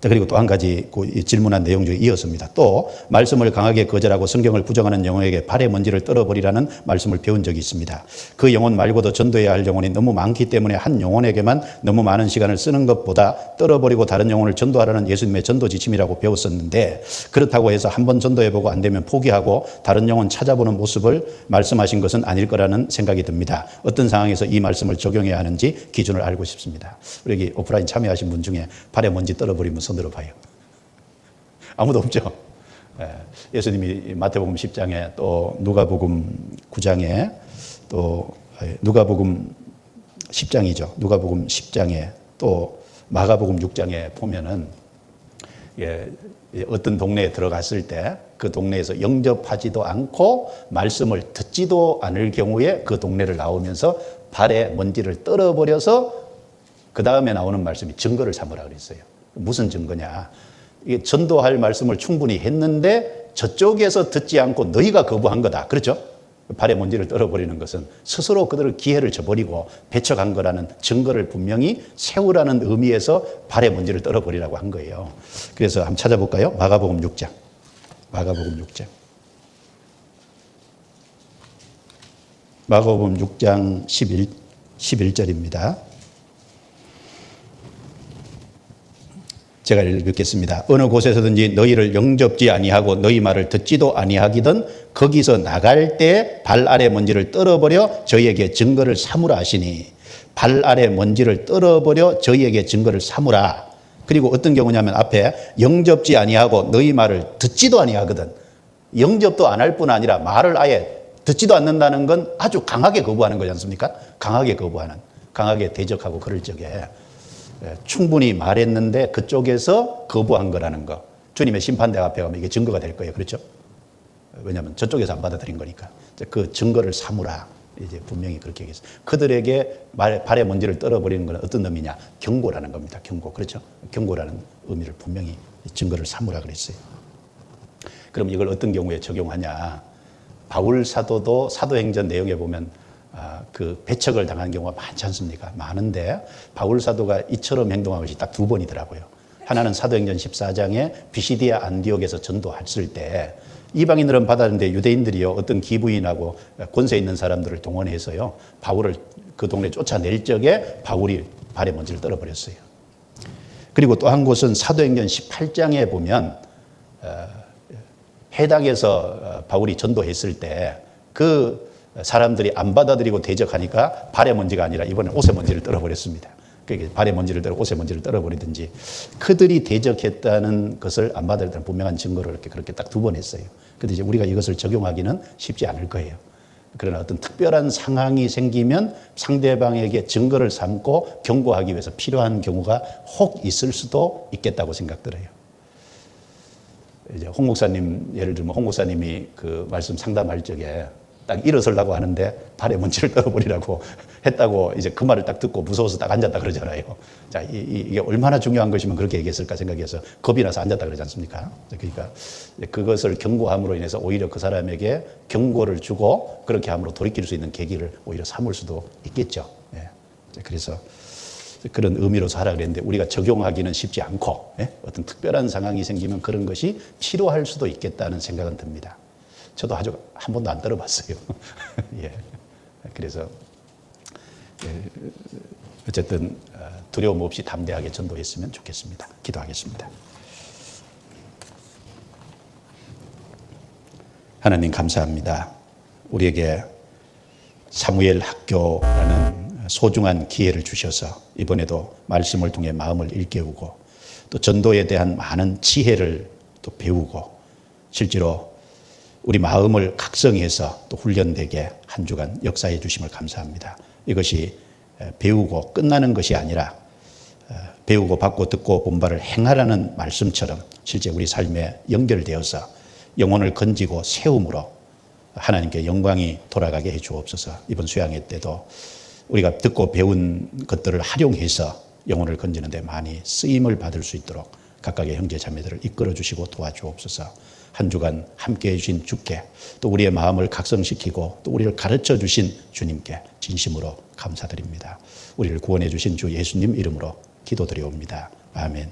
자, 그리고 또 한 가지 그 질문한 내용 중에 이어섭니다. 또 말씀을 강하게 거절하고 성경을 부정하는 영혼에게 발의 먼지를 떨어버리라는 말씀을 배운 적이 있습니다. 그 영혼 말고도 전도해야 할 영혼이 너무 많기 때문에 한 영혼에게만 너무 많은 시간을 쓰는 것보다 떨어버리고 다른 영혼을 전도하라는 예수님의 전도 지침이라고 배웠었는데, 그렇다고 해서 한번 전도해보고 안 되면 포기하고 다른 영혼 찾아보는 모습을 말씀하신 것은 아닐 거라는 생각이 듭니다. 어떤 상황에서 이 말씀을 적용해야 하는지 기준을 알고 싶습니다. 우리 여기 오프라인 참여하신 분 중에 발에 먼지 떨어버리면 손 들어봐요. 아무도 없죠? 예수님이 마태복음 10장에 또 누가복음 9장에 또 누가복음 10장이죠. 누가복음 10장에 또 마가복음 6장에 보면은 어떤 동네에 들어갔을 때 그 동네에서 영접하지도 않고 말씀을 듣지도 않을 경우에 그 동네를 나오면서 발에 먼지를 떨어버려서 그 다음에 나오는 말씀이 증거를 삼으라 그랬어요. 무슨 증거냐? 이게 전도할 말씀을 충분히 했는데 저쪽에서 듣지 않고 너희가 거부한 거다. 그렇죠? 발에 먼지를 떨어버리는 것은 스스로 그들을 기회를 줘버리고 배척한 거라는 증거를 분명히 세우라는 의미에서 발에 먼지를 떨어버리라고 한 거예요. 그래서 한번 찾아볼까요? 마가복음 6장. 마가복음 6장. 마가복음 6장 11절입니다. 제가 읽겠습니다. 어느 곳에서든지 너희를 영접지 아니하고 너희 말을 듣지도 아니하기든 거기서 나갈 때 발 아래 먼지를 떨어버려 저희에게 증거를 삼으라 하시니, 발 아래 먼지를 떨어버려 저희에게 증거를 삼으라. 그리고 어떤 경우냐면 앞에 영접지 아니하고 너희 말을 듣지도 아니하거든. 영접도 안 할 뿐 아니라 말을 아예 듣지도 않는다는 건 아주 강하게 거부하는 거지 않습니까? 강하게 거부하는, 강하게 대적하고 그럴 적에 충분히 말했는데 그쪽에서 거부한 거라는 거. 주님의 심판대 앞에 가면 이게 증거가 될 거예요. 그렇죠? 왜냐하면 저쪽에서 안 받아들인 거니까. 그 증거를 삼으라. 이제 분명히 그렇게 얘기했어요. 그들에게 발에 먼지를 떨어버리는 건 어떤 의미냐? 경고라는 겁니다. 경고. 그렇죠? 경고라는 의미를 분명히 증거를 삼으라 그랬어요. 그럼 이걸 어떤 경우에 적용하냐? 바울 사도도 사도행전 내용에 보면 그 배척을 당한 경우가 많지 않습니까? 많은데 바울 사도가 이처럼 행동한 것이 딱 두 번이더라고요. 하나는 사도행전 14장에 비시디아 안디옥에서 전도했을 때 이방인들은 받았는데 유대인들이요 어떤 기부인하고 권세 있는 사람들을 동원해서요 바울을 그 동네 쫓아낼 적에 바울이 발에 먼지를 떨어버렸어요. 그리고 또 한 곳은 사도행전 18장에 보면 해당에서 바울이 전도했을 때 그 사람들이 안 받아들이고 대적하니까 발에 먼지가 아니라 이번에 옷에 먼지를 떨어버렸습니다. 그러니까 발에 먼지를 떨어 옷에 먼지를 떨어버리든지 그들이 대적했다는 것을 안 받아들였다는 분명한 증거를 그렇게 딱 두 번 했어요. 그런데 이제 우리가 이것을 적용하기는 쉽지 않을 거예요. 그러나 어떤 특별한 상황이 생기면 상대방에게 증거를 삼고 경고하기 위해서 필요한 경우가 혹 있을 수도 있겠다고 생각들어요. 이제 홍 목사님 예를 들면 홍 목사님이 그 말씀 상담할 적에 딱 일어서려고 하는데 발에 먼지를 떨어버리라고 했다고 이제 그 말을 딱 듣고 무서워서 딱 앉았다 그러잖아요. 자, 이게 얼마나 중요한 것이면 그렇게 얘기했을까 생각해서 겁이 나서 앉았다 그러지 않습니까? 그러니까 그것을 경고함으로 인해서 오히려 그 사람에게 경고를 주고 그렇게 함으로 돌이킬 수 있는 계기를 오히려 삼을 수도 있겠죠. 예. 그래서 그런 의미로서 하라 그랬는데 우리가 적용하기는 쉽지 않고 어떤 특별한 상황이 생기면 그런 것이 필요할 수도 있겠다는 생각은 듭니다. 저도 아주 한 번도 안 떨어봤어요. 예. 그래서 어쨌든 두려움 없이 담대하게 전도했으면 좋겠습니다. 기도하겠습니다. 하나님 감사합니다. 우리에게 사무엘 학교라는 소중한 기회를 주셔서 이번에도 말씀을 통해 마음을 일깨우고 또 전도에 대한 많은 지혜를 또 배우고 실제로 우리 마음을 각성해서 또 훈련되게 한 주간 역사해 주심을 감사합니다. 이것이 배우고 끝나는 것이 아니라 배우고 받고 듣고 본 바를 행하라는 말씀처럼 실제 우리 삶에 연결되어서 영혼을 건지고 세움으로 하나님께 영광이 돌아가게 해 주옵소서. 이번 수양회 때도 우리가 듣고 배운 것들을 활용해서 영혼을 건지는 데 많이 쓰임을 받을 수 있도록 각각의 형제 자매들을 이끌어 주시고 도와주옵소서. 한 주간 함께해 주신 주께 또 우리의 마음을 각성시키고 또 우리를 가르쳐 주신 주님께 진심으로 감사드립니다. 우리를 구원해 주신 주 예수님 이름으로 기도드리옵니다. 아멘.